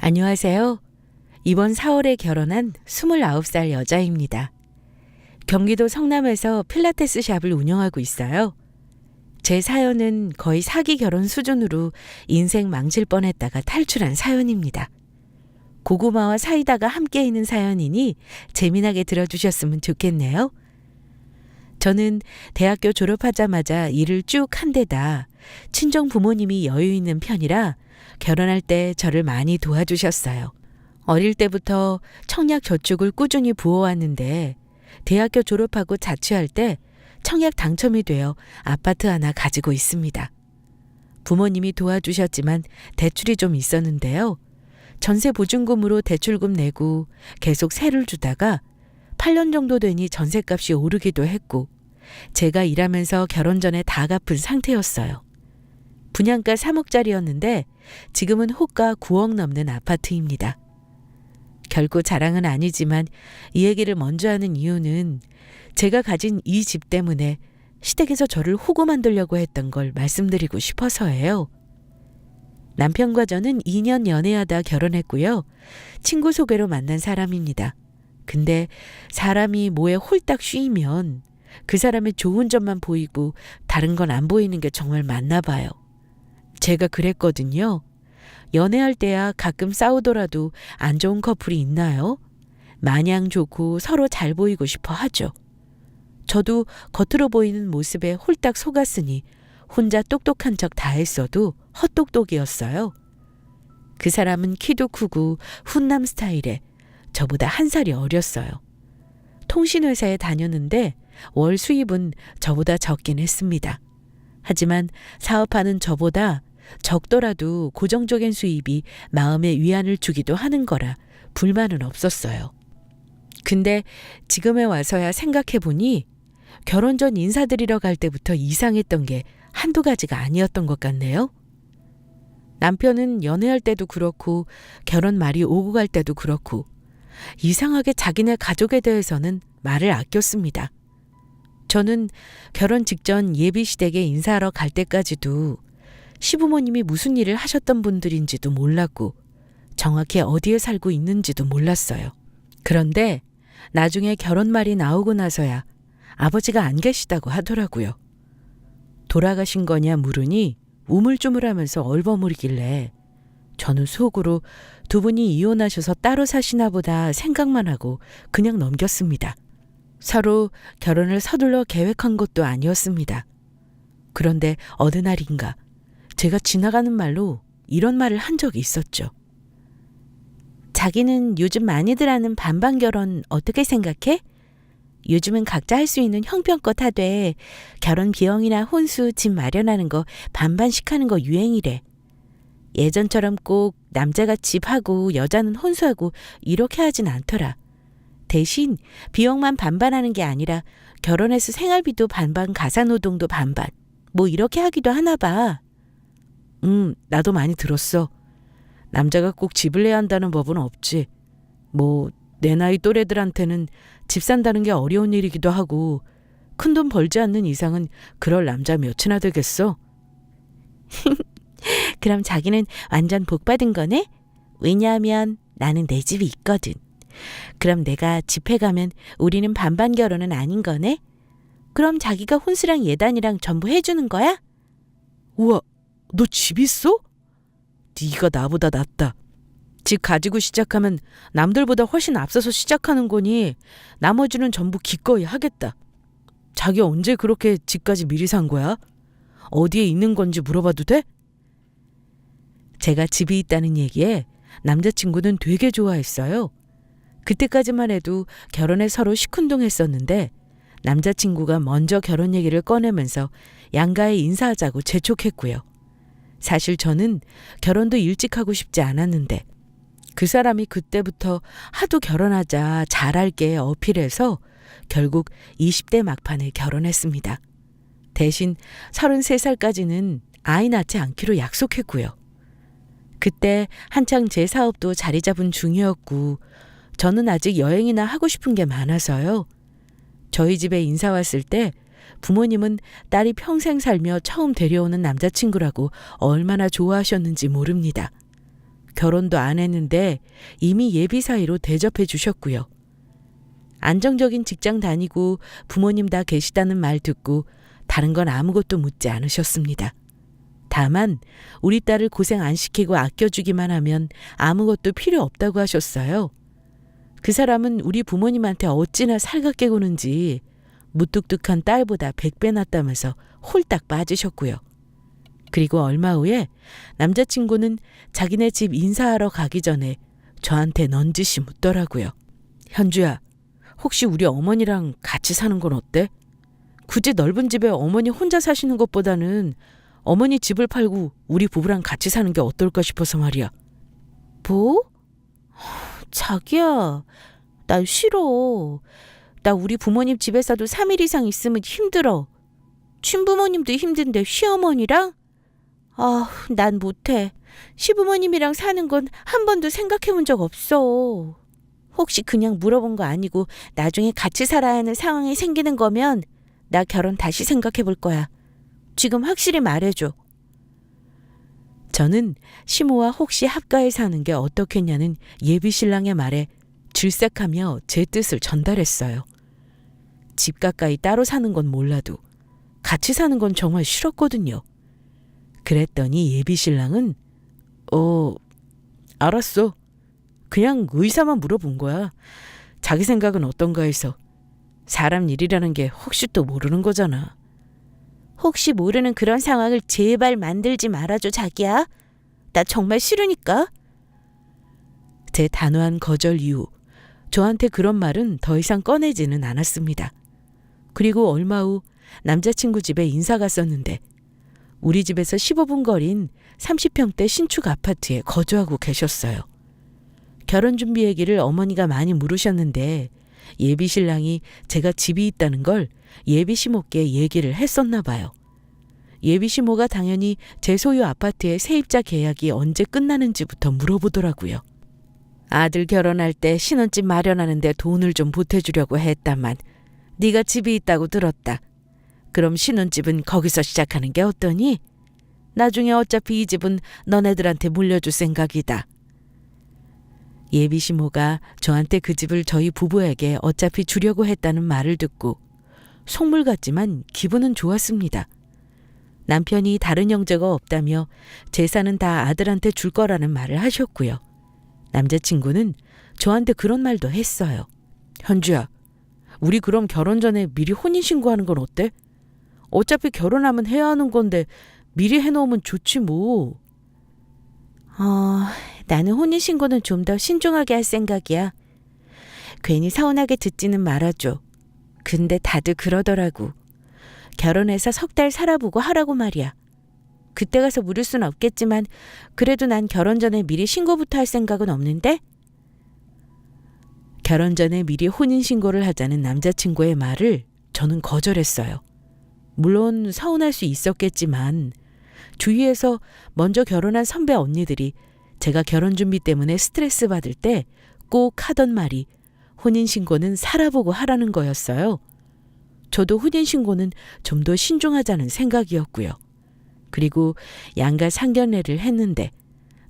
안녕하세요. 이번 4월에 결혼한 29살 여자입니다. 경기도 성남에서 필라테스 샵을 운영하고 있어요. 제 사연은 거의 사기 결혼 수준으로 인생 망칠 뻔했다가 탈출한 사연입니다. 고구마와 사이다가 함께 있는 사연이니 재미나게 들어주셨으면 좋겠네요. 저는 대학교 졸업하자마자 일을 쭉 한 데다 친정 부모님이 여유 있는 편이라 결혼할 때 저를 많이 도와주셨어요. 어릴 때부터 청약 저축을 꾸준히 부어왔는데 대학교 졸업하고 자취할 때 청약 당첨이 되어 아파트 하나 가지고 있습니다. 부모님이 도와주셨지만 대출이 좀 있었는데요. 전세 보증금으로 대출금 내고 계속 세를 주다가 8년 정도 되니 전세값이 오르기도 했고 제가 일하면서 결혼 전에 다 갚은 상태였어요. 분양가 3억짜리였는데 지금은 호가 9억 넘는 아파트입니다. 결코 자랑은 아니지만 이 얘기를 먼저 하는 이유는 제가 가진 이 집 때문에 시댁에서 저를 호구 만들려고 했던 걸 말씀드리고 싶어서예요. 남편과 저는 2년 연애하다 결혼했고요. 친구 소개로 만난 사람입니다. 근데 사람이 뭐에 홀딱 휘면 그 사람의 좋은 점만 보이고 다른 건 안 보이는 게 정말 맞나 봐요. 제가 그랬거든요. 연애할 때야 가끔 싸우더라도 안 좋은 커플이 있나요? 마냥 좋고 서로 잘 보이고 싶어 하죠. 저도 겉으로 보이는 모습에 홀딱 속았으니 혼자 똑똑한 척 다 했어도 헛똑똑이었어요. 그 사람은 키도 크고 훈남 스타일에 저보다 한 살이 어렸어요. 통신회사에 다녔는데 월 수입은 저보다 적긴 했습니다. 하지만 사업하는 저보다 적더라도 고정적인 수입이 마음의 위안을 주기도 하는 거라 불만은 없었어요. 근데 지금에 와서야 생각해보니 결혼 전 인사드리러 갈 때부터 이상했던 게 한두 가지가 아니었던 것 같네요. 남편은 연애할 때도 그렇고 결혼 말이 오고 갈 때도 그렇고 이상하게 자기네 가족에 대해서는 말을 아꼈습니다. 저는 결혼 직전 예비 시댁에 인사하러 갈 때까지도 시부모님이 무슨 일을 하셨던 분들인지도 몰랐고 정확히 어디에 살고 있는지도 몰랐어요. 그런데 나중에 결혼 말이 나오고 나서야 아버지가 안 계시다고 하더라고요. 돌아가신 거냐 물으니 우물쭈물하면서 얼버무리길래 저는 속으로 두 분이 이혼하셔서 따로 사시나 보다 생각만 하고 그냥 넘겼습니다. 서로 결혼을 서둘러 계획한 것도 아니었습니다. 그런데 어느 날인가 제가 지나가는 말로 이런 말을 한 적이 있었죠. 자기는 요즘 많이들 하는 반반 결혼 어떻게 생각해? 요즘은 각자 할 수 있는 형편껏 하되 결혼 비용이나 혼수, 집 마련하는 거 반반씩 하는 거 유행이래. 예전처럼 꼭 남자가 집하고 여자는 혼수하고 이렇게 하진 않더라. 대신 비용만 반반하는 게 아니라 결혼해서 생활비도 반반, 가사노동도 반반 뭐 이렇게 하기도 하나 봐. 나도 많이 들었어. 남자가 꼭 집을 내야 한다는 법은 없지. 뭐 내 나이 또래들한테는 집 산다는 게 어려운 일이기도 하고 큰돈 벌지 않는 이상은 그럴 남자 몇이나 되겠어? 그럼 자기는 완전 복 받은 거네? 왜냐하면 나는 내 집이 있거든. 그럼 내가 집에 가면 우리는 반반 결혼은 아닌 거네? 그럼 자기가 혼수랑 예단이랑 전부 해주는 거야? 우와, 너 집 있어? 네가 나보다 낫다. 집 가지고 시작하면 남들보다 훨씬 앞서서 시작하는 거니 나머지는 전부 기꺼이 하겠다. 자기 언제 그렇게 집까지 미리 산 거야? 어디에 있는 건지 물어봐도 돼? 제가 집이 있다는 얘기에 남자친구는 되게 좋아했어요. 그때까지만 해도 결혼에 서로 시큰둥했었는데 남자친구가 먼저 결혼 얘기를 꺼내면서 양가에 인사하자고 재촉했고요. 사실 저는 결혼도 일찍 하고 싶지 않았는데 그 사람이 그때부터 하도 결혼하자 잘할게 어필해서 결국 20대 막판에 결혼했습니다. 대신 33살까지는 아이 낳지 않기로 약속했고요. 그때 한창 제 사업도 자리 잡은 중이었고 저는 아직 여행이나 하고 싶은 게 많아서요. 저희 집에 인사 왔을 때 부모님은 딸이 평생 살며 처음 데려오는 남자친구라고 얼마나 좋아하셨는지 모릅니다. 결혼도 안 했는데 이미 예비 사이로 대접해 주셨고요. 안정적인 직장 다니고 부모님 다 계시다는 말 듣고 다른 건 아무것도 묻지 않으셨습니다. 다만 우리 딸을 고생 안 시키고 아껴주기만 하면 아무것도 필요 없다고 하셨어요. 그 사람은 우리 부모님한테 어찌나 살갑게 구는지 무뚝뚝한 딸보다 100배 낫다면서 홀딱 빠지셨고요. 그리고 얼마 후에 남자친구는 자기네 집 인사하러 가기 전에 저한테 넌지시 묻더라고요. 현주야, 혹시 우리 어머니랑 같이 사는 건 어때? 굳이 넓은 집에 어머니 혼자 사시는 것보다는 어머니 집을 팔고 우리 부부랑 같이 사는 게 어떨까 싶어서 말이야. 뭐? 자기야, 나 싫어. 나 우리 부모님 집에서도 3일 이상 있으면 힘들어. 친부모님도 힘든데 시어머니랑? 난 못해. 시부모님이랑 사는 건 한 번도 생각해 본 적 없어. 혹시 그냥 물어본 거 아니고 나중에 같이 살아야 하는 상황이 생기는 거면 나 결혼 다시 생각해 볼 거야. 지금 확실히 말해줘. 저는 시모와 혹시 합가해 사는 게 어떻겠냐는 예비 신랑의 말에 질색하며 제 뜻을 전달했어요. 집 가까이 따로 사는 건 몰라도 같이 사는 건 정말 싫었거든요. 그랬더니 예비 신랑은 알았어. 그냥 의사만 물어본 거야. 자기 생각은 어떤가 해서. 사람 일이라는 게 혹시 또 모르는 거잖아. 혹시 모르는 그런 상황을 제발 만들지 말아줘, 자기야. 나 정말 싫으니까. 제 단호한 거절 이후 저한테 그런 말은 더 이상 꺼내지는 않았습니다. 그리고 얼마 후 남자친구 집에 인사 갔었는데 우리 집에서 15분 거리인 30평대 신축 아파트에 거주하고 계셨어요. 결혼 준비 얘기를 어머니가 많이 물으셨는데 예비 신랑이 제가 집이 있다는 걸 예비 시모께 얘기를 했었나 봐요. 예비 시모가 당연히 제 소유 아파트의 세입자 계약이 언제 끝나는지부터 물어보더라고요. 아들 결혼할 때 신혼집 마련하는데 돈을 좀 보태주려고 했다만 네가 집이 있다고 들었다. 그럼 신혼집은 거기서 시작하는 게 어떠니? 나중에 어차피 이 집은 너네들한테 물려줄 생각이다. 예비 시모가 저한테 그 집을 저희 부부에게 어차피 주려고 했다는 말을 듣고 속물 같지만 기분은 좋았습니다. 남편이 다른 형제가 없다며 재산은 다 아들한테 줄 거라는 말을 하셨고요. 남자친구는 저한테 그런 말도 했어요. 현주야, 우리 그럼 결혼 전에 미리 혼인신고하는 건 어때? 어차피 결혼하면 해야 하는 건데 미리 해놓으면 좋지 뭐. 나는 혼인신고는 좀 더 신중하게 할 생각이야. 괜히 서운하게 듣지는 말아줘. 근데 다들 그러더라고. 결혼해서 석 달 살아보고 하라고 말이야. 그때 가서 물을 순 없겠지만 그래도 난 결혼 전에 미리 신고부터 할 생각은 없는데? 결혼 전에 미리 혼인신고를 하자는 남자친구의 말을 저는 거절했어요. 물론 서운할 수 있었겠지만 주위에서 먼저 결혼한 선배 언니들이 제가 결혼 준비 때문에 스트레스 받을 때 꼭 하던 말이 혼인신고는 살아보고 하라는 거였어요. 저도 혼인신고는 좀 더 신중하자는 생각이었고요. 그리고 양가 상견례를 했는데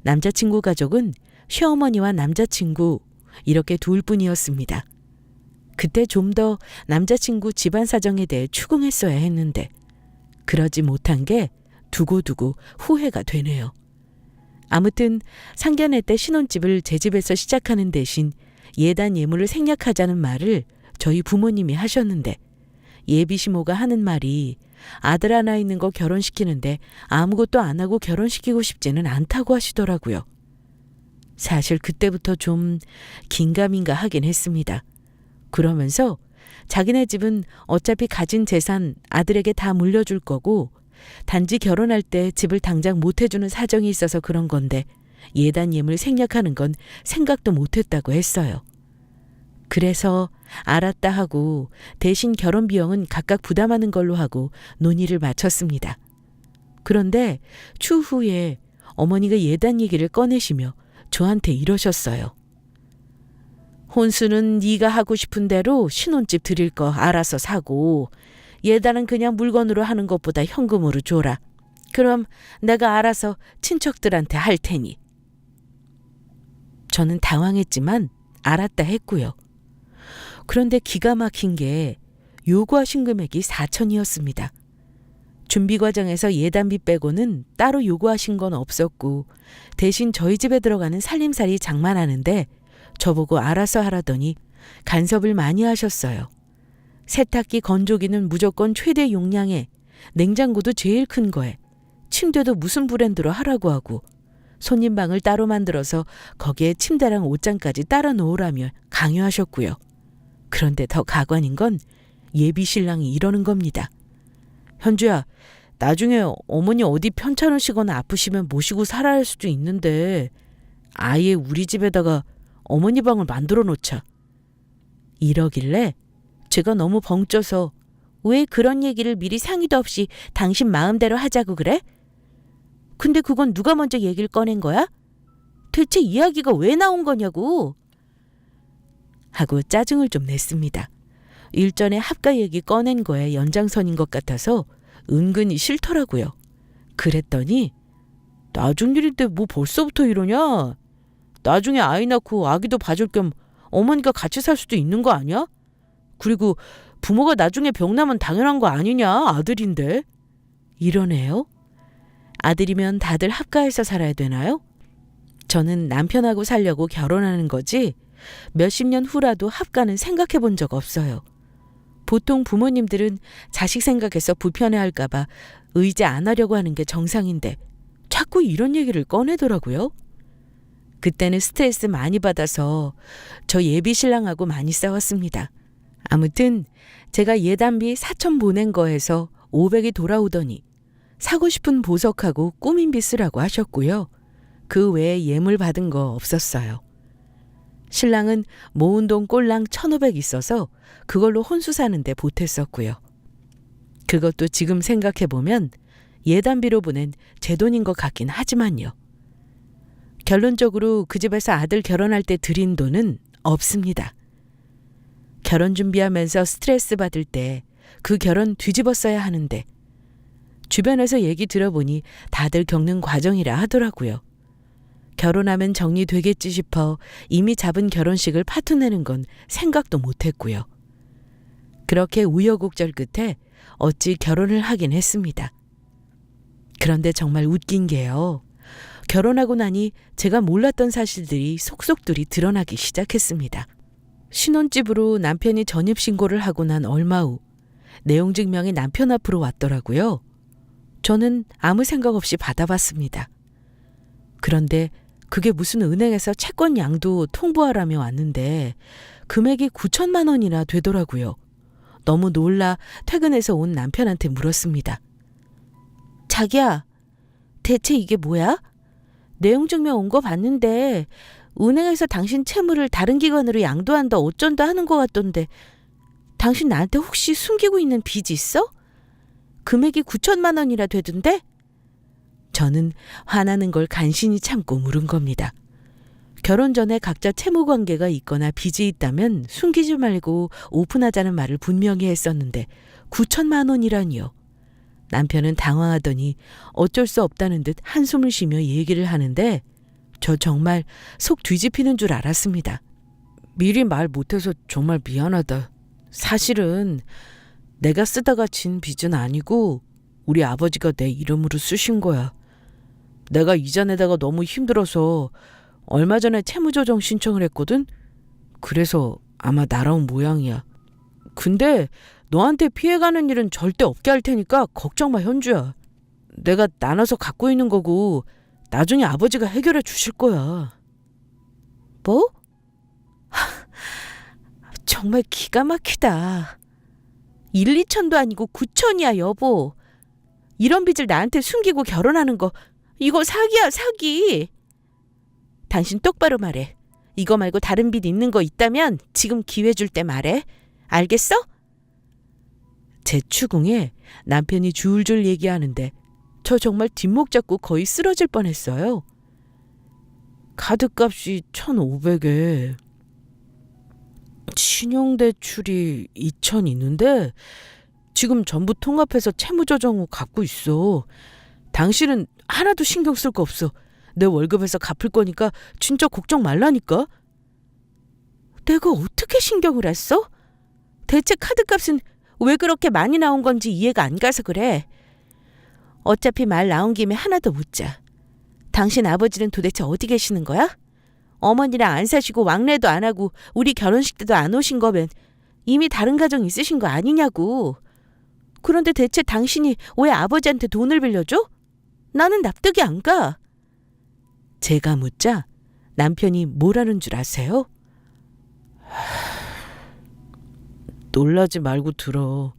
남자친구 가족은 시어머니와 남자친구 이렇게 둘뿐이었습니다. 그때 좀 더 남자친구 집안 사정에 대해 추궁했어야 했는데 그러지 못한 게 두고두고 후회가 되네요. 아무튼 상견례 때 신혼집을 제 집에서 시작하는 대신 예단 예물을 생략하자는 말을 저희 부모님이 하셨는데 예비 시모가 하는 말이 아들 하나 있는 거 결혼시키는데 아무것도 안 하고 결혼시키고 싶지는 않다고 하시더라고요. 사실 그때부터 좀 긴가민가 하긴 했습니다. 그러면서 자기네 집은 어차피 가진 재산 아들에게 다 물려줄 거고 단지 결혼할 때 집을 당장 못 해주는 사정이 있어서 그런 건데 예단 예물 생략하는 건 생각도 못했다고 했어요. 그래서 알았다 하고 대신 결혼 비용은 각각 부담하는 걸로 하고 논의를 마쳤습니다. 그런데 추후에 어머니가 예단 얘기를 꺼내시며 저한테 이러셨어요. 혼수는 네가 하고 싶은 대로 신혼집 드릴 거 알아서 사고 예단은 그냥 물건으로 하는 것보다 현금으로 줘라. 그럼 내가 알아서 친척들한테 할 테니. 저는 당황했지만 알았다 했고요. 그런데 기가 막힌 게 요구하신 금액이 4천이었습니다. 준비 과정에서 예단비 빼고는 따로 요구하신 건 없었고 대신 저희 집에 들어가는 살림살이 장만하는데 저보고 알아서 하라더니 간섭을 많이 하셨어요. 세탁기, 건조기는 무조건 최대 용량에, 냉장고도 제일 큰 거에, 침대도 무슨 브랜드로 하라고 하고 손님방을 따로 만들어서 거기에 침대랑 옷장까지 따라 놓으라며 강요하셨고요. 그런데 더 가관인 건 예비 신랑이 이러는 겁니다. 현주야, 나중에 어머니 어디 편찮으시거나 아프시면 모시고 살아야 할 수도 있는데 아예 우리 집에다가 어머니 방을 만들어 놓자. 이러길래 제가 너무 벙쪄서 왜 그런 얘기를 미리 상의도 없이 당신 마음대로 하자고 그래? 근데 그건 누가 먼저 얘기를 꺼낸 거야? 대체 이야기가 왜 나온 거냐고. 하고 짜증을 좀 냈습니다. 일전에 합가 얘기 꺼낸 거에 연장선인 것 같아서 은근히 싫더라고요. 그랬더니 나중 일인데 뭐 벌써부터 이러냐? 나중에 아이 낳고 아기도 봐줄 겸 어머니가 같이 살 수도 있는 거 아니야? 그리고 부모가 나중에 병나면 당연한 거 아니냐? 아들인데. 이러네요. 아들이면 다들 합가해서 살아야 되나요? 저는 남편하고 살려고 결혼하는 거지 몇십 년 후라도 합가는 생각해 본 적 없어요. 보통 부모님들은 자식 생각해서 불편해할까 봐 의지 안 하려고 하는 게 정상인데 자꾸 이런 얘기를 꺼내더라고요. 그때는 스트레스 많이 받아서 저 예비 신랑하고 많이 싸웠습니다. 아무튼 제가 예단비 4천 보낸 거에서 500이 돌아오더니 사고 싶은 보석하고 꾸민비 쓰라고 하셨고요. 그 외에 예물 받은 거 없었어요. 신랑은 모은 돈 꼴랑 1,500 있어서 그걸로 혼수 사는데 보탰었고요. 그것도 지금 생각해보면 예단비로 보낸 제 돈인 것 같긴 하지만요. 결론적으로 그 집에서 아들 결혼할 때 드린 돈은 없습니다. 결혼 준비하면서 스트레스 받을 때 그 결혼 뒤집었어야 하는데 주변에서 얘기 들어보니 다들 겪는 과정이라 하더라고요. 결혼하면 정리되겠지 싶어 이미 잡은 결혼식을 파토내는 건 생각도 못했고요. 그렇게 우여곡절 끝에 어찌 결혼을 하긴 했습니다. 그런데 정말 웃긴 게요. 결혼하고 나니 제가 몰랐던 사실들이 속속들이 드러나기 시작했습니다. 신혼집으로 남편이 전입신고를 하고 난 얼마 후 내용 증명이 남편 앞으로 왔더라고요. 저는 아무 생각 없이 받아봤습니다. 그런데 그게 무슨 은행에서 채권 양도 통보하라며 왔는데 금액이 9천만 원이나 되더라고요. 너무 놀라 퇴근해서 온 남편한테 물었습니다. 자기야, 대체 이게 뭐야? 내용 증명 온 거 봤는데 은행에서 당신 채무를 다른 기관으로 양도한다 어쩐다 하는 것 같던데 당신 나한테 혹시 숨기고 있는 빚이 있어? 금액이 9천만 원이나 되던데? 저는 화나는 걸 간신히 참고 물은 겁니다. 결혼 전에 각자 채무 관계가 있거나 빚이 있다면 숨기지 말고 오픈하자는 말을 분명히 했었는데 9천만 원이라니요. 남편은 당황하더니 어쩔 수 없다는 듯 한숨을 쉬며 얘기를 하는데 저 정말 속 뒤집히는 줄 알았습니다. 미리 말 못해서 정말 미안하다. 사실은 내가 쓰다가 진 빚은 아니고 우리 아버지가 내 이름으로 쓰신 거야. 내가 이자 내다가 너무 힘들어서 얼마 전에 채무조정 신청을 했거든. 그래서 아마 날아온 모양이야. 근데 너한테 피해가는 일은 절대 없게 할 테니까 걱정 마, 현주야. 내가 나눠서 갖고 있는 거고 나중에 아버지가 해결해 주실 거야. 뭐? 정말 기가 막히다. 1, 2천도 아니고 9천이야, 여보. 이런 빚을 나한테 숨기고 결혼하는 거 이거 사기야, 사기. 당신 똑바로 말해. 이거 말고 다른 빚 있는 거 있다면 지금 기회 줄 때 말해. 알겠어? 제 추궁에 남편이 줄줄 얘기하는데 저 정말 뒷목 잡고 거의 쓰러질 뻔했어요. 카드값이 1,500에 신용대출이 2천 있는데 지금 전부 통합해서 채무조정 후 갚고 있어. 당신은 하나도 신경 쓸 거 없어. 내 월급에서 갚을 거니까 진짜 걱정 말라니까. 내가 어떻게 신경을 했어? 대체 카드값은 왜 그렇게 많이 나온 건지 이해가 안 가서 그래. 어차피 말 나온 김에 하나 더 묻자. 당신 아버지는 도대체 어디 계시는 거야? 어머니랑 안 사시고 왕래도 안 하고 우리 결혼식 때도 안 오신 거면 이미 다른 가정 있으신 거 아니냐고. 그런데 대체 당신이 왜 아버지한테 돈을 빌려줘? 나는 납득이 안 가. 제가 묻자 남편이 뭐라는 줄 아세요? 놀라지 말고 들어.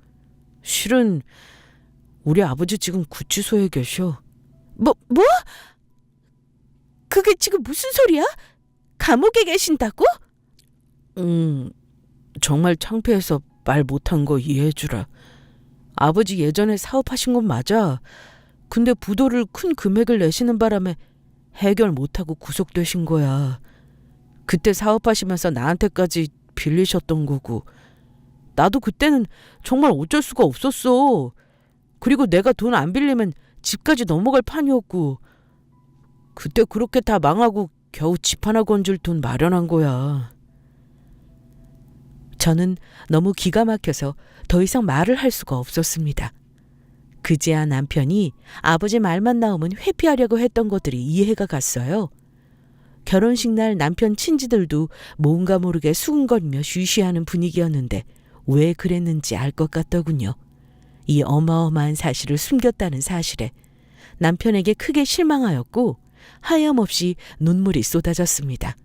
실은 우리 아버지 지금 구치소에 계셔. 뭐? 그게 지금 무슨 소리야? 감옥에 계신다고? 정말 창피해서 말 못한 거 이해해주라. 아버지 예전에 사업하신 건 맞아. 근데 부도를 큰 금액을 내시는 바람에 해결 못하고 구속되신 거야. 그때 사업하시면서 나한테까지 빌리셨던 거고. 나도 그때는 정말 어쩔 수가 없었어. 그리고 내가 돈 안 빌리면 집까지 넘어갈 판이었고. 그때 그렇게 다 망하고 겨우 집 하나 건질 돈 마련한 거야. 저는 너무 기가 막혀서 더 이상 말을 할 수가 없었습니다. 그제야 남편이 아버지 말만 나오면 회피하려고 했던 것들이 이해가 갔어요. 결혼식 날 남편 친지들도 뭔가 모르게 수근거리며 쉬쉬하는 분위기였는데 왜 그랬는지 알 것 같더군요. 이 어마어마한 사실을 숨겼다는 사실에 남편에게 크게 실망하였고 하염없이 눈물이 쏟아졌습니다.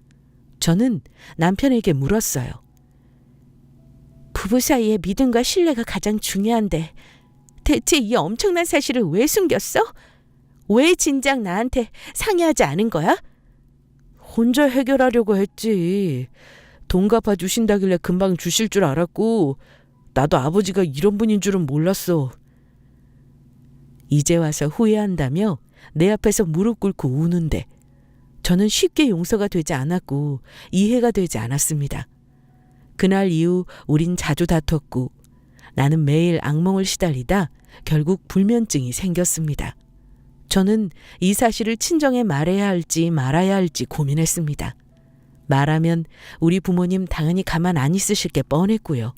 저는 남편에게 물었어요. 부부 사이의 믿음과 신뢰가 가장 중요한데 대체 이 엄청난 사실을 왜 숨겼어? 왜 진작 나한테 상의하지 않은 거야? 혼자 해결하려고 했지. 돈 갚아주신다길래 금방 주실 줄 알았고 나도 아버지가 이런 분인 줄은 몰랐어. 이제 와서 후회한다며 내 앞에서 무릎 꿇고 우는데 저는 쉽게 용서가 되지 않았고 이해가 되지 않았습니다. 그날 이후 우린 자주 다퉜고 나는 매일 악몽을 시달리다 결국 불면증이 생겼습니다. 저는 이 사실을 친정에 말해야 할지 말아야 할지 고민했습니다. 말하면 우리 부모님 당연히 가만 안 있으실 게 뻔했고요.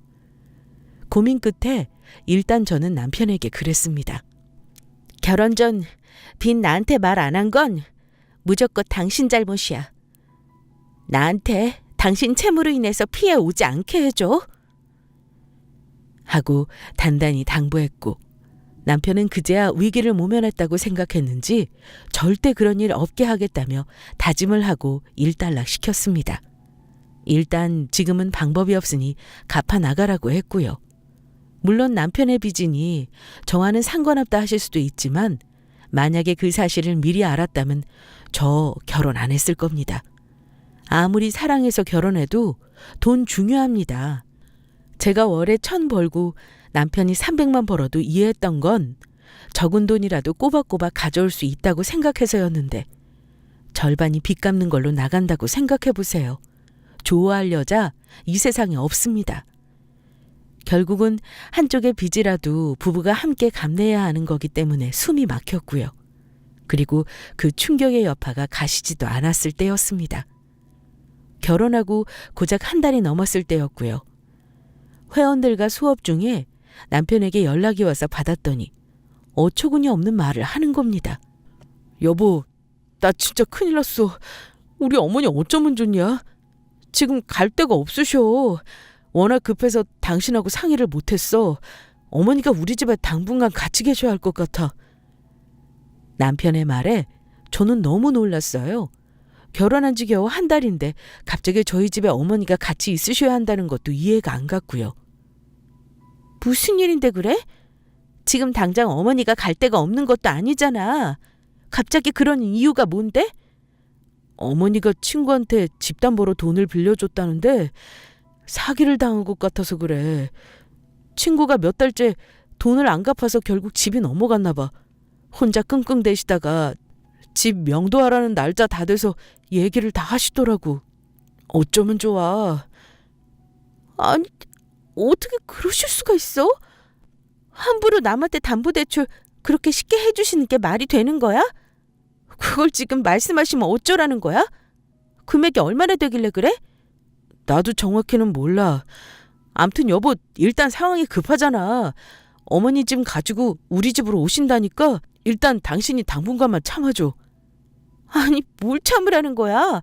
고민 끝에 일단 저는 남편에게 그랬습니다. 결혼 전 빈 나한테 말 안 한 건 무조건 당신 잘못이야. 나한테 당신 채무로 인해서 피해 오지 않게 해줘. 하고 단단히 당부했고 남편은 그제야 위기를 모면했다고 생각했는지 절대 그런 일 없게 하겠다며 다짐을 하고 일단락시켰습니다. 일단 지금은 방법이 없으니 갚아 나가라고 했고요. 물론 남편의 빚이니 저와는 상관없다 하실 수도 있지만 만약에 그 사실을 미리 알았다면 저 결혼 안 했을 겁니다. 아무리 사랑해서 결혼해도 돈 중요합니다. 제가 월에 1,000 벌고 남편이 300만 벌어도 이해했던 건 적은 돈이라도 꼬박꼬박 가져올 수 있다고 생각해서였는데 절반이 빚 갚는 걸로 나간다고 생각해 보세요. 좋아할 여자 이 세상에 없습니다. 결국은 한쪽의 빚이라도 부부가 함께 갚내야 하는 거기 때문에 숨이 막혔고요. 그리고 그 충격의 여파가 가시지도 않았을 때였습니다. 결혼하고 고작 1달이 넘었을 때였고요. 회원들과 수업 중에 남편에게 연락이 와서 받았더니 어처구니 없는 말을 하는 겁니다. 여보, 나 진짜 큰일 났어. 우리 어머니 어쩌면 좋냐? 지금 갈 데가 없으셔. 워낙 급해서 당신하고 상의를 못했어. 어머니가 우리 집에 당분간 같이 계셔야 할 것 같아. 남편의 말에 저는 너무 놀랐어요. 결혼한 지 겨우 1달인데 갑자기 저희 집에 어머니가 같이 있으셔야 한다는 것도 이해가 안 갔고요. 무슨 일인데 그래? 지금 당장 어머니가 갈 데가 없는 것도 아니잖아. 갑자기 그런 이유가 뭔데? 어머니가 친구한테 집담 보러 돈을 빌려줬다는데 사기를 당한 것 같아서 그래. 친구가 몇 달째 돈을 안 갚아서 결국 집이 넘어갔나 봐. 혼자 끙끙대시다가 집 명도하라는 날짜 다 돼서 얘기를 다 하시더라고. 어쩌면 좋아. 아니, 어떻게 그러실 수가 있어? 함부로 남한테 담보대출 그렇게 쉽게 해주시는 게 말이 되는 거야? 그걸 지금 말씀하시면 어쩌라는 거야? 금액이 얼마나 되길래 그래? 나도 정확히는 몰라. 암튼 여보, 일단 상황이 급하잖아. 어머니 짐 가지고 우리 집으로 오신다니까 일단 당신이 당분간만 참아줘. 아니, 뭘 참으라는 거야?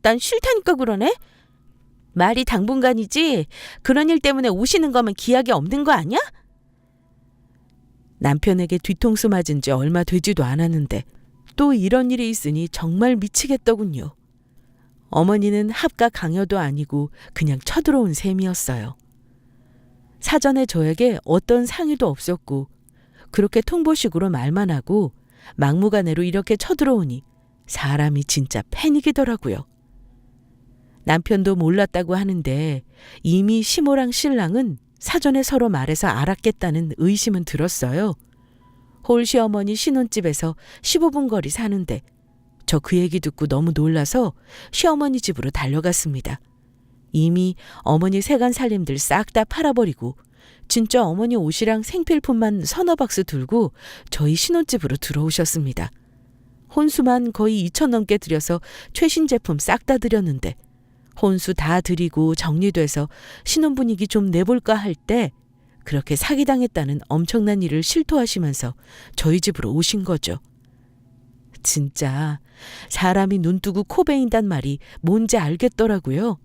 난 싫다니까 그러네? 말이 당분간이지 그런 일 때문에 오시는 거면 기약이 없는 거 아니야? 남편에게 뒤통수 맞은 지 얼마 되지도 않았는데 또 이런 일이 있으니 정말 미치겠더군요. 어머니는 합가 강요도 아니고 그냥 쳐들어온 셈이었어요. 사전에 저에게 어떤 상의도 없었고 그렇게 통보식으로 말만 하고 막무가내로 이렇게 쳐들어오니 사람이 진짜 패닉이더라고요. 남편도 몰랐다고 하는데 이미 시모랑 신랑은 사전에 서로 말해서 알았겠다는 의심은 들었어요. 홀 시어머니 신혼집에서 15분 거리 사는데 저 그 얘기 듣고 너무 놀라서 시어머니 집으로 달려갔습니다. 이미 어머니 세간 살림들 싹 다 팔아버리고 진짜 어머니 옷이랑 생필품만 서너 박스 들고 저희 신혼집으로 들어오셨습니다. 혼수만 거의 2천 넘게 들여서 최신 제품 싹 다 드렸는데 혼수 다 드리고 정리돼서 신혼 분위기 좀 내볼까 할 때 그렇게 사기당했다는 엄청난 일을 실토하시면서 저희 집으로 오신 거죠. 진짜 사람이 눈 뜨고 코 베인단 말이 뭔지 알겠더라고요.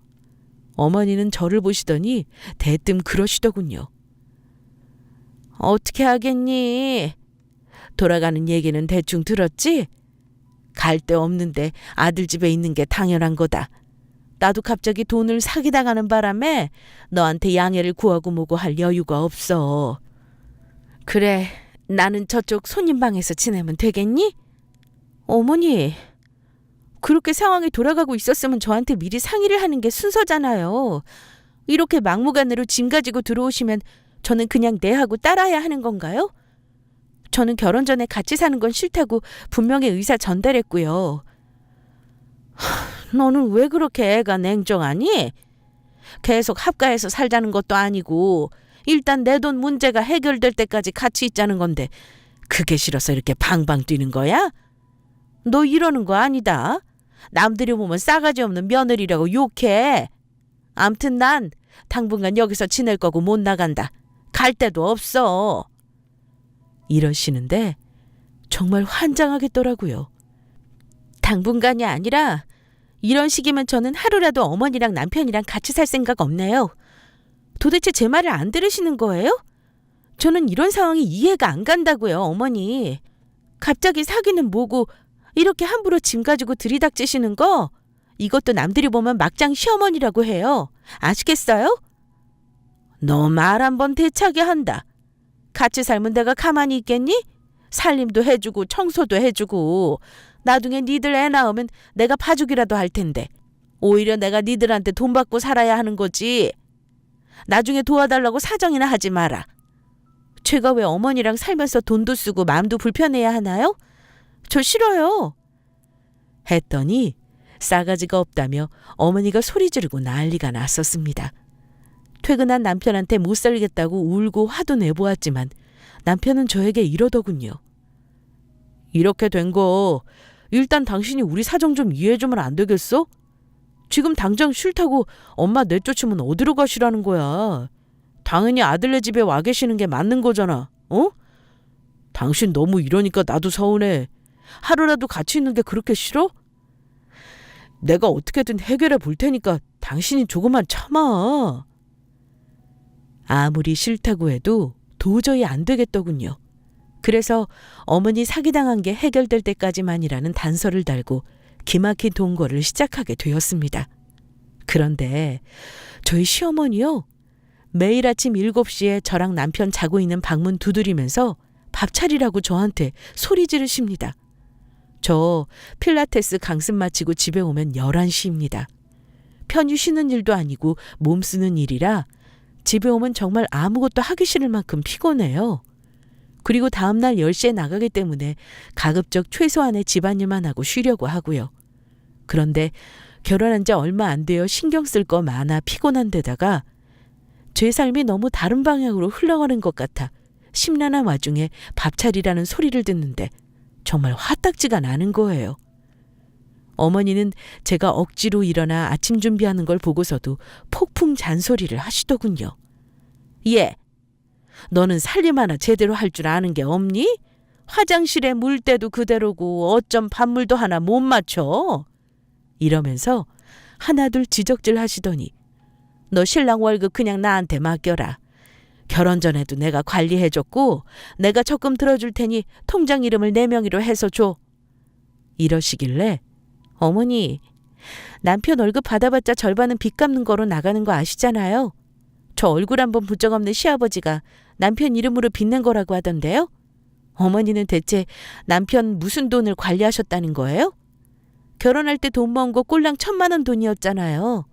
어머니는 저를 보시더니 대뜸 그러시더군요. 어떻게 하겠니? 돌아가는 얘기는 대충 들었지? 갈 데 없는데 아들 집에 있는 게 당연한 거다. 나도 갑자기 돈을 사기당하는 바람에 너한테 양해를 구하고 뭐고 할 여유가 없어. 그래, 나는 저쪽 손님방에서 지내면 되겠니? 어머니, 그렇게 상황이 돌아가고 있었으면 저한테 미리 상의를 하는 게 순서잖아요. 이렇게 막무가내로 짐 가지고 들어오시면 저는 그냥 네 하고 따라야 하는 건가요? 저는 결혼 전에 같이 사는 건 싫다고 분명히 의사 전달했고요. 너는 왜 그렇게 애가 냉정하니? 계속 합가해서 살자는 것도 아니고 일단 내 돈 문제가 해결될 때까지 같이 있자는 건데 그게 싫어서 이렇게 방방 뛰는 거야? 너 이러는 거 아니다. 남들이 보면 싸가지 없는 며느리라고 욕해. 암튼 난 당분간 여기서 지낼 거고 못 나간다. 갈 데도 없어. 이러시는데 정말 환장하겠더라고요. 당분간이 아니라 이런 식이면 저는 하루라도 어머니랑 남편이랑 같이 살 생각 없네요. 도대체 제 말을 안 들으시는 거예요? 저는 이런 상황이 이해가 안 간다고요, 어머니. 갑자기 사귀는 뭐고 이렇게 함부로 짐 가지고 들이닥치시는 거 이것도 남들이 보면 막장 시어머니라고 해요. 아시겠어요? 너 말 한번 대차게 한다. 같이 살면 내가 가만히 있겠니? 살림도 해주고 청소도 해주고 나중에 니들 애 낳으면 내가 봐주기라도 할 텐데 오히려 내가 니들한테 돈 받고 살아야 하는 거지. 나중에 도와달라고 사정이나 하지 마라. 제가 왜 어머니랑 살면서 돈도 쓰고 마음도 불편해야 하나요? 저 싫어요. 했더니 싸가지가 없다며 어머니가 소리 지르고 난리가 났었습니다. 퇴근한 남편한테 못 살겠다고 울고 화도 내보았지만 남편은 저에게 이러더군요. 이렇게 된 거 일단 당신이 우리 사정 좀 이해해주면 안 되겠어? 지금 당장 싫다고 엄마 내쫓으면 어디로 가시라는 거야. 당연히 아들네 집에 와 계시는 게 맞는 거잖아. 어? 당신 너무 이러니까 나도 서운해. 하루라도 같이 있는 게 그렇게 싫어? 내가 어떻게든 해결해 볼 테니까 당신이 조금만 참아. 아무리 싫다고 해도 도저히 안 되겠더군요. 그래서 어머니 사기당한 게 해결될 때까지만이라는 단서를 달고 기막힌 동거를 시작하게 되었습니다. 그런데 저희 시어머니요. 매일 아침 7시에 저랑 남편 자고 있는 방문 두드리면서 밥 차리라고 저한테 소리 지르십니다. 저 필라테스 강습 마치고 집에 오면 11시입니다. 편히 쉬는 일도 아니고 몸 쓰는 일이라 집에 오면 정말 아무것도 하기 싫을 만큼 피곤해요. 그리고 다음날 10시에 나가기 때문에 가급적 최소한의 집안일만 하고 쉬려고 하고요. 그런데 결혼한 지 얼마 안 되어 신경 쓸 거 많아 피곤한 데다가 제 삶이 너무 다른 방향으로 흘러가는 것 같아 심란한 와중에 밥 차리라는 소리를 듣는데 정말 화딱지가 나는 거예요. 어머니는 제가 억지로 일어나 아침 준비하는 걸 보고서도 폭풍 잔소리를 하시더군요. 얘, 너는 살림 하나 제대로 할 줄 아는 게 없니? 화장실에 물때도 그대로고 어쩜 밥물도 하나 못 맞춰? 이러면서 하나둘 지적질 하시더니 너 신랑 월급 그냥 나한테 맡겨라. 결혼 전에도 내가 관리해줬고 내가 적금 들어줄 테니 통장 이름을 내 명의로 해서 줘. 이러시길래 어머니, 남편 월급 받아봤자 절반은 빚 갚는 거로 나가는 거 아시잖아요. 저 얼굴 한번 본 적 없는 시아버지가 남편 이름으로 빚낸 거라고 하던데요. 어머니는 대체 남편 무슨 돈을 관리하셨다는 거예요? 결혼할 때 돈 모은 거 꼴랑 1,000만 원 돈이었잖아요.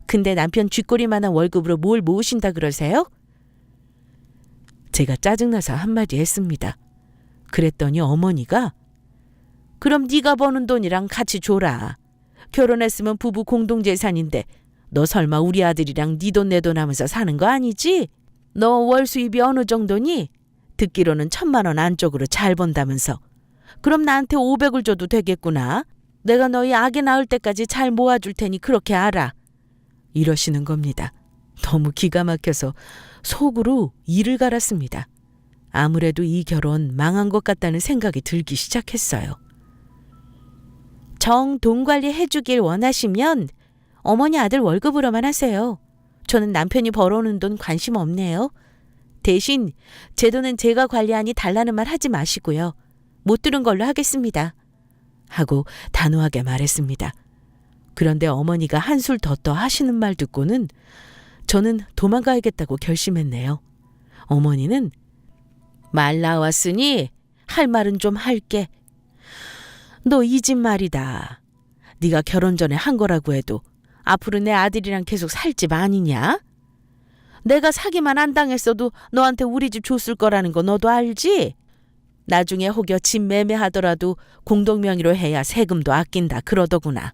근데 남편 쥐꼬리만한 월급으로 뭘 모으신다 그러세요? 제가 짜증나서 한마디 했습니다. 그랬더니 어머니가 그럼 네가 버는 돈이랑 같이 줘라. 결혼했으면 부부 공동재산인데 너 설마 우리 아들이랑 네 돈 내 돈 하면서 사는 거 아니지? 너 월 수입이 어느 정도니? 듣기로는 1,000만 원 안쪽으로 잘 번다면서. 그럼 나한테 500을 줘도 되겠구나. 내가 너희 아기 낳을 때까지 잘 모아줄 테니 그렇게 알아. 이러시는 겁니다. 너무 기가 막혀서 속으로 이를 갈았습니다. 아무래도 이 결혼 망한 것 같다는 생각이 들기 시작했어요. 정 돈 관리 해주길 원하시면 어머니 아들 월급으로만 하세요. 저는 남편이 벌어오는 돈 관심 없네요. 대신 제 돈은 제가 관리하니 달라는 말 하지 마시고요. 못 들은 걸로 하겠습니다. 하고 단호하게 말했습니다. 그런데 어머니가 한술 더 하시는 말 듣고는 저는 도망가야겠다고 결심했네요. 어머니는 말 나왔으니 할 말은 좀 할게. 너 이 집 말이다. 네가 결혼 전에 한 거라고 해도 앞으로 내 아들이랑 계속 살 집 아니냐? 내가 사기만 안 당했어도 너한테 우리 집 줬을 거라는 거 너도 알지? 나중에 혹여 집 매매하더라도 공동명의로 해야 세금도 아낀다 그러더구나.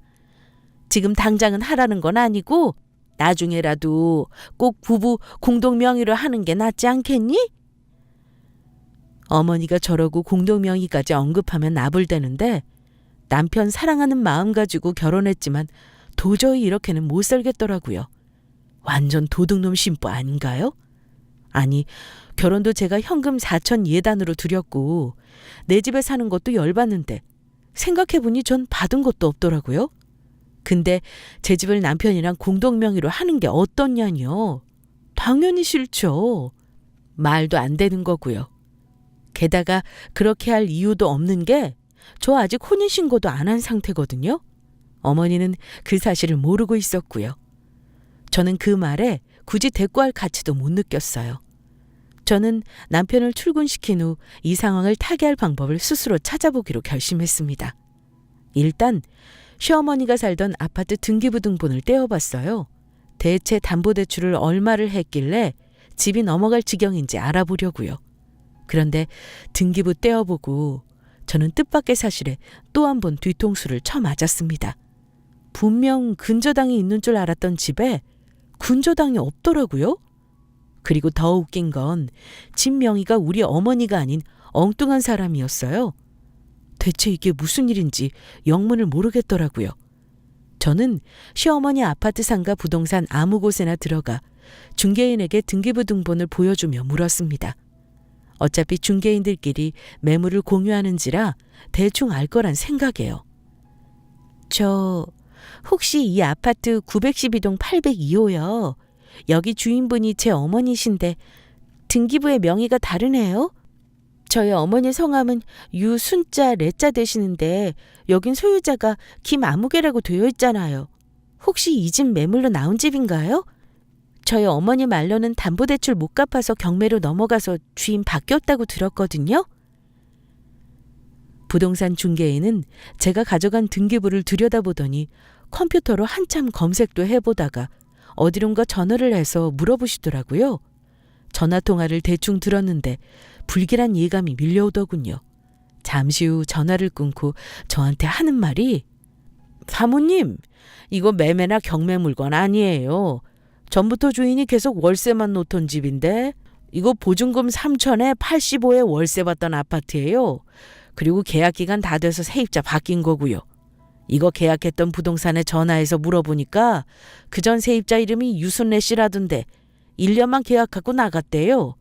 지금 당장은 하라는 건 아니고 나중에라도 꼭 부부 공동명의로 하는 게 낫지 않겠니? 어머니가 저러고 공동명의까지 언급하면 나불대는데 남편 사랑하는 마음 가지고 결혼했지만 도저히 이렇게는 못 살겠더라고요. 완전 도둑놈 신부 아닌가요? 아니, 결혼도 제가 현금 4천 예단으로 드렸고 내 집에 사는 것도 열받는데 생각해보니 전 받은 것도 없더라고요. 근데 제 집을 남편이랑 공동명의로 하는 게 어떻냐뇨. 당연히 싫죠. 말도 안 되는 거고요. 게다가 그렇게 할 이유도 없는 게 저 아직 혼인신고도 안 한 상태거든요. 어머니는 그 사실을 모르고 있었고요. 저는 그 말에 굳이 대꾸할 가치도 못 느꼈어요. 저는 남편을 출근시킨 후 이 상황을 타개할 방법을 스스로 찾아보기로 결심했습니다. 일단 시어머니가 살던 아파트 등기부등본을 떼어봤어요. 대체 담보대출을 얼마를 했길래 집이 넘어갈 지경인지 알아보려고요. 그런데 등기부 떼어보고 저는 뜻밖의 사실에 또 한 번 뒤통수를 쳐맞았습니다. 분명 근저당이 있는 줄 알았던 집에 근저당이 없더라고요. 그리고 더 웃긴 건 집 명의가 우리 어머니가 아닌 엉뚱한 사람이었어요. 대체 이게 무슨 일인지 영문을 모르겠더라고요. 저는 시어머니 아파트 상가 부동산 아무 곳에나 들어가 중개인에게 등기부등본을 보여주며 물었습니다. 어차피 중개인들끼리 매물을 공유하는지라 대충 알 거란 생각이에요. 저 혹시 이 아파트 912동 802호요. 여기 주인분이 제 어머니신데 등기부의 명의가 다르네요. 저희 어머니 성함은 유순자 레자 되시는데 여긴 소유자가 김아무개라고 되어 있잖아요. 혹시 이 집 매물로 나온 집인가요? 저희 어머니 말로는 담보대출 못 갚아서 경매로 넘어가서 주인 바뀌었다고 들었거든요. 부동산 중개인은 제가 가져간 등기부를 들여다보더니 컴퓨터로 한참 검색도 해보다가 어디론가 전화를 해서 물어보시더라고요. 전화통화를 대충 들었는데 불길한 예감이 밀려오더군요. 잠시 후 전화를 끊고 저한테 하는 말이 사모님, 이거 매매나 경매 물건 아니에요. 전부터 주인이 계속 월세만 놓던 집인데 이거 보증금 3천에 85에 월세 받던 아파트예요. 그리고 계약 기간 다 돼서 세입자 바뀐 거고요. 이거 계약했던 부동산에 전화해서 물어보니까 그전 세입자 이름이 유순래 씨라던데 1년만 계약하고 나갔대요.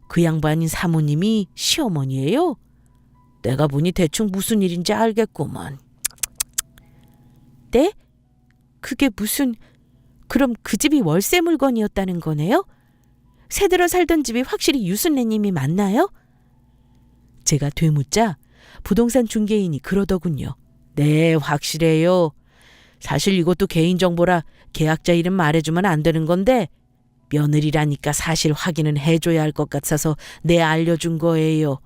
그 양반인 사모님이 시어머니예요. 내가 보니 대충 무슨 일인지 알겠구먼. 네? 그게 무슨... 그럼 그 집이 월세 물건이었다는 거네요? 새들어 살던 집이 확실히 유순래님이 맞나요? 제가 되묻자 부동산 중개인이 그러더군요. 네, 확실해요. 사실 이것도 개인정보라 계약자 이름 말해주면 안 되는 건데 며느리라니까 사실 확인은 해줘야 할 것 같아서 내 알려준 거예요.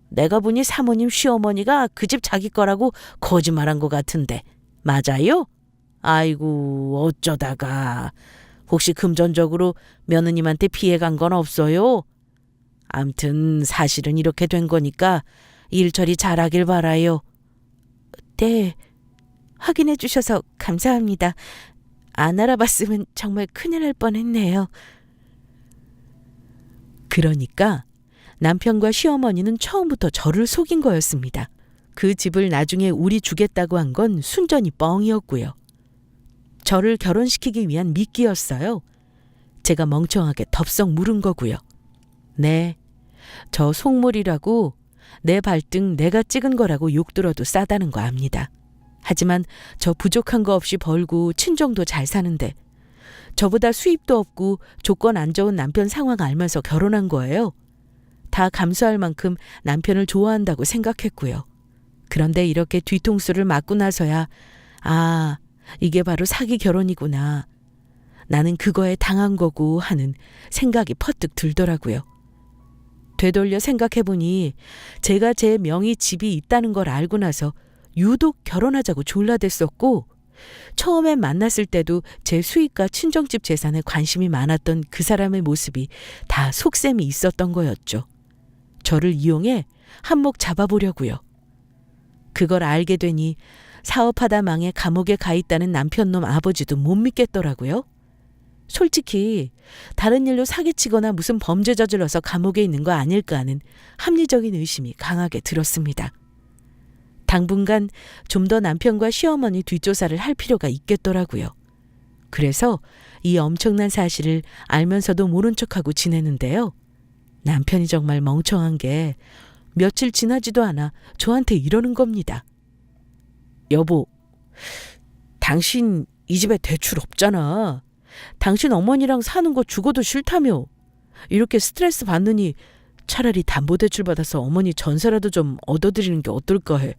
내가 보니 사모님 시어머니가 그 집 자기 거라고 거짓말한 것 같은데 맞아요? 아이고 어쩌다가 혹시 금전적으로 며느님한테 피해간 건 없어요? 암튼 사실은 이렇게 된 거니까 일 처리 잘하길 바라요. 네, 확인해 주셔서 감사합니다. 안 알아봤으면 정말 큰일 날 뻔했네요. 그러니까 남편과 시어머니는 처음부터 저를 속인 거였습니다. 그 집을 나중에 우리 주겠다고 한 건 순전히 뻥이었고요. 저를 결혼시키기 위한 미끼였어요. 제가 멍청하게 덥석 물은 거고요. 네, 저 속물이라고 내 발등 내가 찍은 거라고 욕 들어도 싸다는 거 압니다. 하지만 저 부족한 거 없이 벌고 친정도 잘 사는데 저보다 수입도 없고 조건 안 좋은 남편 상황 알면서 결혼한 거예요. 다 감수할 만큼 남편을 좋아한다고 생각했고요. 그런데 이렇게 뒤통수를 맞고 나서야 아, 이게 바로 사기 결혼이구나. 나는 그거에 당한 거고 하는 생각이 퍼뜩 들더라고요. 되돌려 생각해보니 제가 제 명의 집이 있다는 걸 알고 나서 유독 결혼하자고 졸라댔었고 처음에 만났을 때도 제 수입과 친정집 재산에 관심이 많았던 그 사람의 모습이 다 속셈이 있었던 거였죠. 저를 이용해 한몫 잡아보려고요. 그걸 알게 되니 사업하다 망해 감옥에 가 있다는 남편놈 아버지도 못 믿겠더라고요. 솔직히 다른 일로 사기치거나 무슨 범죄 저질러서 감옥에 있는 거 아닐까 하는 합리적인 의심이 강하게 들었습니다. 당분간 좀 더 남편과 시어머니 뒷조사를 할 필요가 있겠더라고요. 그래서 이 엄청난 사실을 알면서도 모른 척하고 지내는데요. 남편이 정말 멍청한 게 며칠 지나지도 않아 저한테 이러는 겁니다. 여보, 당신 이 집에 대출 없잖아. 당신 어머니랑 사는 거 죽어도 싫다며. 이렇게 스트레스 받느니 차라리 담보대출 받아서 어머니 전세라도 좀 얻어드리는 게 어떨까 해.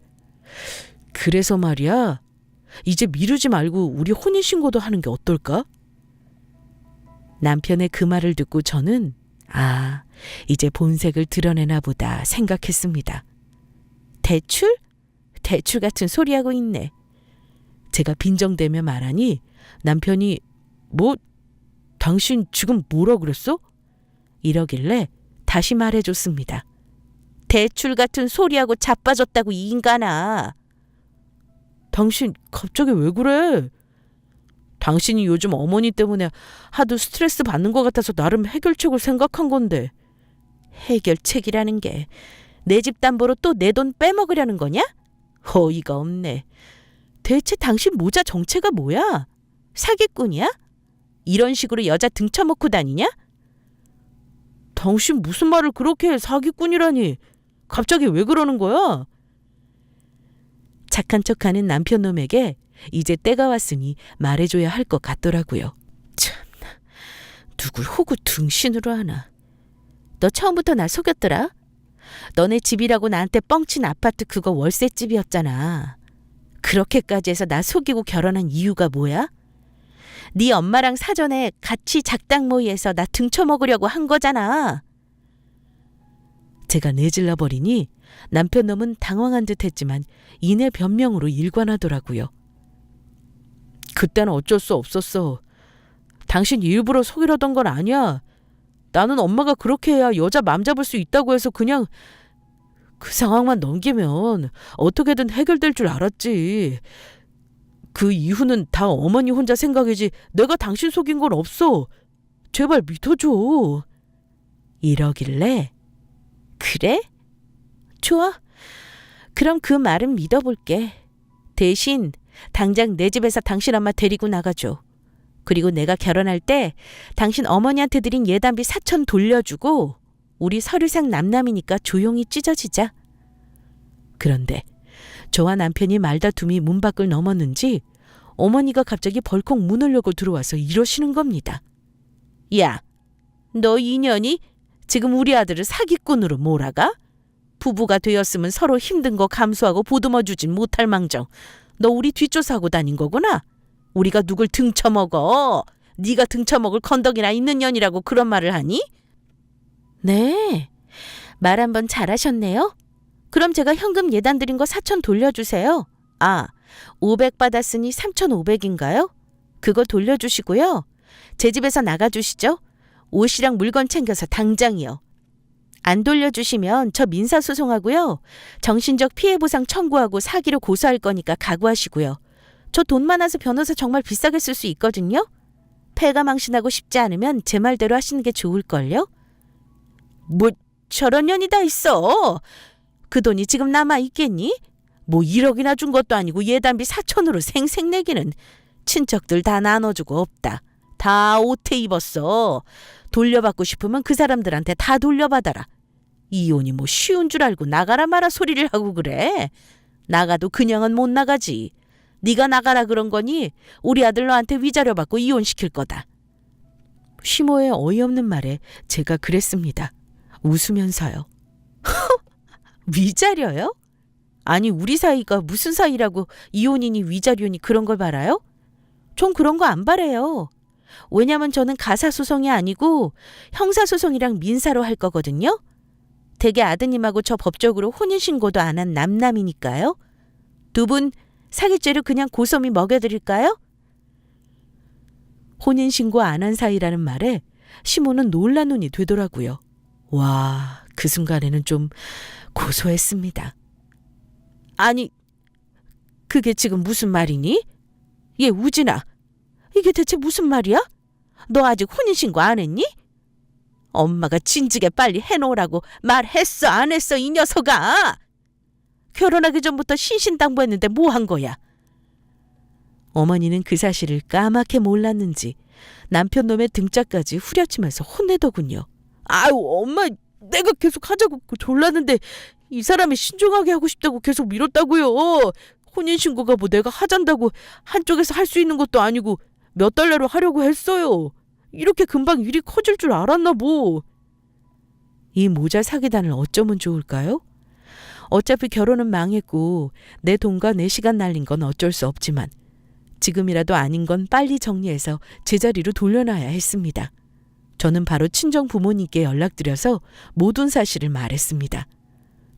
그래서 말이야, 이제 미루지 말고 우리 혼인신고도 하는 게 어떨까? 남편의 그 말을 듣고 저는 이제 본색을 드러내나 보다 생각했습니다. 대출? 대출 같은 소리하고 있네. 제가 빈정대며 말하니 남편이 뭐? 당신 지금 뭐라 그랬어? 이러길래 다시 말해줬습니다. 대출 같은 소리하고 자빠졌다고 이 인간아. 당신 갑자기 왜 그래? 당신이 요즘 어머니 때문에 하도 스트레스 받는 것 같아서 나름 해결책을 생각한 건데. 해결책이라는 게 내 집 담보로 또 내 돈 빼먹으려는 거냐? 어이가 없네. 대체 당신 모자 정체가 뭐야? 사기꾼이야? 이런 식으로 여자 등쳐먹고 다니냐? 당신 무슨 말을 그렇게 해. 사기꾼이라니. 갑자기 왜 그러는 거야? 착한 척하는 남편놈에게 이제 때가 왔으니 말해줘야 할 것 같더라고요. 참나, 누굴 호구 등신으로 하나. 너 처음부터 날 속였더라? 너네 집이라고 나한테 뻥친 아파트 그거 월세집이었잖아. 그렇게까지 해서 나 속이고 결혼한 이유가 뭐야? 네 엄마랑 사전에 같이 작당 모의해서 나 등쳐먹으려고 한 거잖아. 제가 내질러 버리니 남편놈은 당황한 듯 했지만 이내 변명으로 일관하더라고요. 그때는 어쩔 수 없었어. 당신 일부러 속이려던 건 아니야. 나는 엄마가 그렇게 해야 여자 맘 잡을 수 있다고 해서 그냥 그 상황만 넘기면 어떻게든 해결될 줄 알았지. 그 이후는 다 어머니 혼자 생각이지 내가 당신 속인 건 없어. 제발 믿어줘. 이러길래 그래? 좋아. 그럼 그 말은 믿어볼게. 대신 당장 내 집에서 당신 엄마 데리고 나가줘. 그리고 내가 결혼할 때 당신 어머니한테 드린 예단비 4천 돌려주고 우리 서류상 남남이니까 조용히 찢어지자. 그런데 저와 남편이 말다툼이 문 밖을 넘었는지 어머니가 갑자기 벌컥 문을 열고 들어와서 이러시는 겁니다. 야, 너 인연이 지금 우리 아들을 사기꾼으로 몰아가? 부부가 되었으면 서로 힘든 거 감수하고 보듬어주진 못할 망정 너 우리 뒷조사하고 다닌 거구나. 우리가 누굴 등쳐먹어. 네가 등쳐먹을 건덕이나 있는 년이라고 그런 말을 하니? 네, 말 한번 잘하셨네요. 그럼 제가 현금 예단 드린 거 4천 돌려주세요. 아, 500 받았으니 3,500인가요? 그거 돌려주시고요. 제 집에서 나가주시죠. 옷이랑 물건 챙겨서 당장이요. 안 돌려주시면 저 민사소송하고요. 정신적 피해보상 청구하고 사기로 고소할 거니까 각오하시고요. 저 돈 많아서 변호사 정말 비싸게 쓸 수 있거든요. 폐가 망신하고 싶지 않으면 제 말대로 하시는 게 좋을걸요? 뭐 저런 년이 다 있어. 그 돈이 지금 남아있겠니? 뭐 1억이나 준 것도 아니고 예단비 4천으로 생색내기는. 친척들 다 나눠주고 없다. 다 오태 입었어. 돌려받고 싶으면 그 사람들한테 다 돌려받아라. 이혼이 뭐 쉬운 줄 알고 나가라 마라 소리를 하고 그래. 나가도 그냥은 못 나가지. 네가 나가라 그런 거니 우리 아들 너한테 위자료 받고 이혼시킬 거다. 시모의 어이없는 말에 제가 그랬습니다. 웃으면서요. 위자료요? 아니 우리 사이가 무슨 사이라고 이혼이니 위자료니 그런 걸 바라요? 전 그런 거 안 바래요. 왜냐면 저는 가사소송이 아니고 형사소송이랑 민사로 할 거거든요. 대개 아드님하고 저 법적으로 혼인신고도 안 한 남남이니까요. 두 분 사기죄로 그냥 고소미 먹여드릴까요? 혼인신고 안 한 사이라는 말에 시모는 놀란 눈이 되더라고요. 와, 그 순간에는 좀 고소했습니다. 아니, 그게 지금 무슨 말이니? 얘 우진아, 이게 대체 무슨 말이야? 너 아직 혼인신고 안 했니? 엄마가 진즉에 빨리 해놓으라고 말했어 안 했어 이 녀석아. 결혼하기 전부터 신신당부했는데 뭐 한 거야? 어머니는 그 사실을 까맣게 몰랐는지 남편 놈의 등짝까지 후려치면서 혼내더군요. 아유 엄마, 내가 계속 하자고 졸랐는데 이 사람이 신중하게 하고 싶다고 계속 밀었다고요. 혼인신고가 뭐 내가 하잔다고 한쪽에서 할 수 있는 것도 아니고 몇 달 내로 하려고 했어요. 이렇게 금방 일이 커질 줄 알았나 뭐. 이 모자 사기단을 어쩌면 좋을까요? 어차피 결혼은 망했고 내 돈과 내 시간 날린 건 어쩔 수 없지만 지금이라도 아닌 건 빨리 정리해서 제자리로 돌려놔야 했습니다. 저는 바로 친정 부모님께 연락드려서 모든 사실을 말했습니다.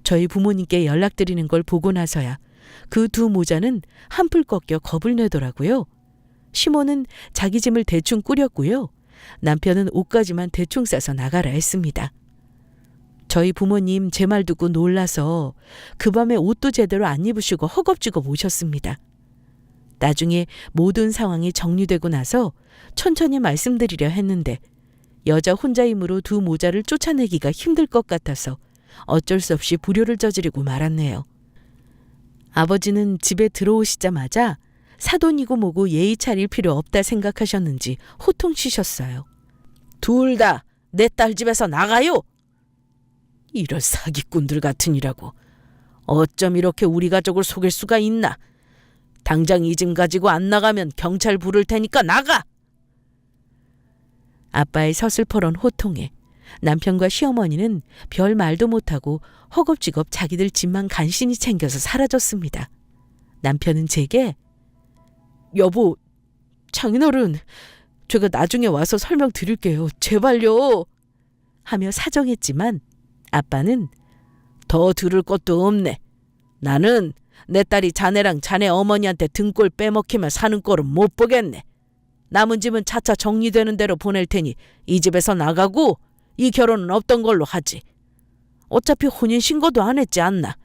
저희 부모님께 연락드리는 걸 보고 나서야 그 두 모자는 한풀 꺾여 겁을 내더라고요. 시모는 자기 짐을 대충 꾸렸고요. 남편은 옷까지만 대충 싸서 나가라 했습니다. 저희 부모님 제 말 듣고 놀라서 그 밤에 옷도 제대로 안 입으시고 허겁지겁 오셨습니다. 나중에 모든 상황이 정리되고 나서 천천히 말씀드리려 했는데 여자 혼자 힘으로 두 모자를 쫓아내기가 힘들 것 같아서 어쩔 수 없이 불효를 저지르고 말았네요. 아버지는 집에 들어오시자마자 사돈이고 뭐고 예의 차릴 필요 없다 생각하셨는지 호통치셨어요. 둘 다 내 딸 집에서 나가요. 이런 사기꾼들 같으니라고. 어쩜 이렇게 우리 가족을 속일 수가 있나. 당장 이 짐 가지고 안 나가면 경찰 부를 테니까 나가. 아빠의 서슬퍼런 호통에 남편과 시어머니는 별 말도 못하고 허겁지겁 자기들 집만 간신히 챙겨서 사라졌습니다. 남편은 제게 여보, 장인어른, 제가 나중에 와서 설명드릴게요. 제발요. 하며 사정했지만 아빠는 더 들을 것도 없네. 나는 내 딸이 자네랑 자네 어머니한테 등골 빼먹히며 사는 꼴은 못 보겠네. 남은 집은 차차 정리되는 대로 보낼 테니 이 집에서 나가고 이 결혼은 없던 걸로 하지. 어차피 혼인신고도 안 했지 않나.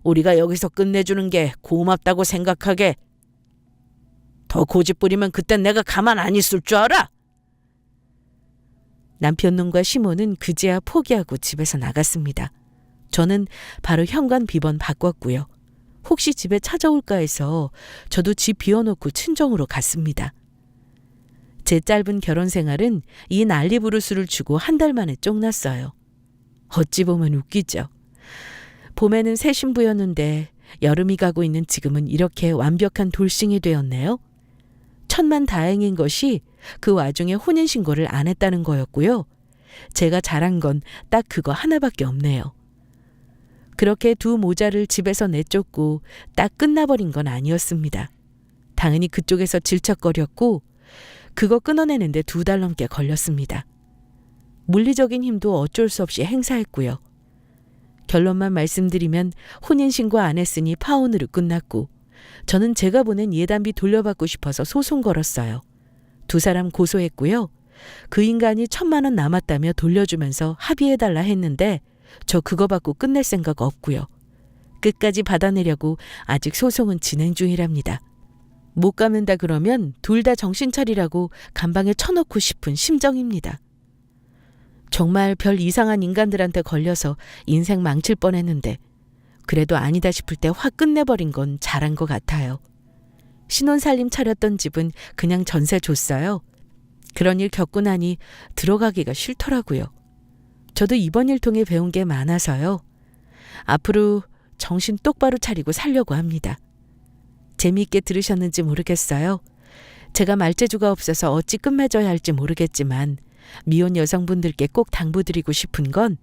우리가 여기서 끝내주는 게 고맙다고 생각하게. 더 고집 부리면 그땐 내가 가만 안 있을 줄 알아? 남편 놈과 시모는 그제야 포기하고 집에서 나갔습니다. 저는 바로 현관 비번 바꿨고요. 혹시 집에 찾아올까 해서 저도 집 비워놓고 친정으로 갔습니다. 제 짧은 결혼 생활은 이 난리부르스를 주고 한 달 만에 쫑났어요. 어찌 보면 웃기죠. 봄에는 새 신부였는데 여름이 가고 있는 지금은 이렇게 완벽한 돌싱이 되었네요. 천만 다행인 것이 그 와중에 혼인신고를 안 했다는 거였고요. 제가 잘한 건 딱 그거 하나밖에 없네요. 그렇게 두 모자를 집에서 내쫓고 딱 끝나버린 건 아니었습니다. 당연히 그쪽에서 질척거렸고 그거 끊어내는데 2달 넘게 걸렸습니다. 물리적인 힘도 어쩔 수 없이 행사했고요. 결론만 말씀드리면 혼인신고 안 했으니 파혼으로 끝났고 저는 제가 보낸 예단비 돌려받고 싶어서 소송 걸었어요. 2사람 고소했고요. 그 인간이 1,000만 원 남았다며 돌려주면서 합의해달라 했는데 저 그거 받고 끝낼 생각 없고요. 끝까지 받아내려고 아직 소송은 진행 중이랍니다. 못 갚는다 그러면 둘 다 정신 차리라고 감방에 쳐넣고 싶은 심정입니다. 정말 별 이상한 인간들한테 걸려서 인생 망칠 뻔했는데 그래도 아니다 싶을 때 확 끝내버린 건 잘한 것 같아요. 신혼살림 차렸던 집은 그냥 전세 줬어요. 그런 일 겪고 나니 들어가기가 싫더라고요. 저도 이번 일 통해 배운 게 많아서요. 앞으로 정신 똑바로 차리고 살려고 합니다. 재미있게 들으셨는지 모르겠어요. 제가 말재주가 없어서 어찌 끝맺어야 할지 모르겠지만 미혼 여성분들께 꼭 당부드리고 싶은 건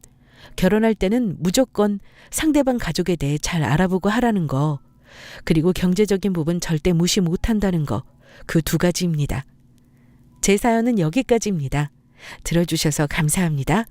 결혼할 때는 무조건 상대방 가족에 대해 잘 알아보고 하라는 거, 그리고 경제적인 부분 절대 무시 못한다는 거, 그 2가지입니다. 제 사연은 여기까지입니다. 들어주셔서 감사합니다.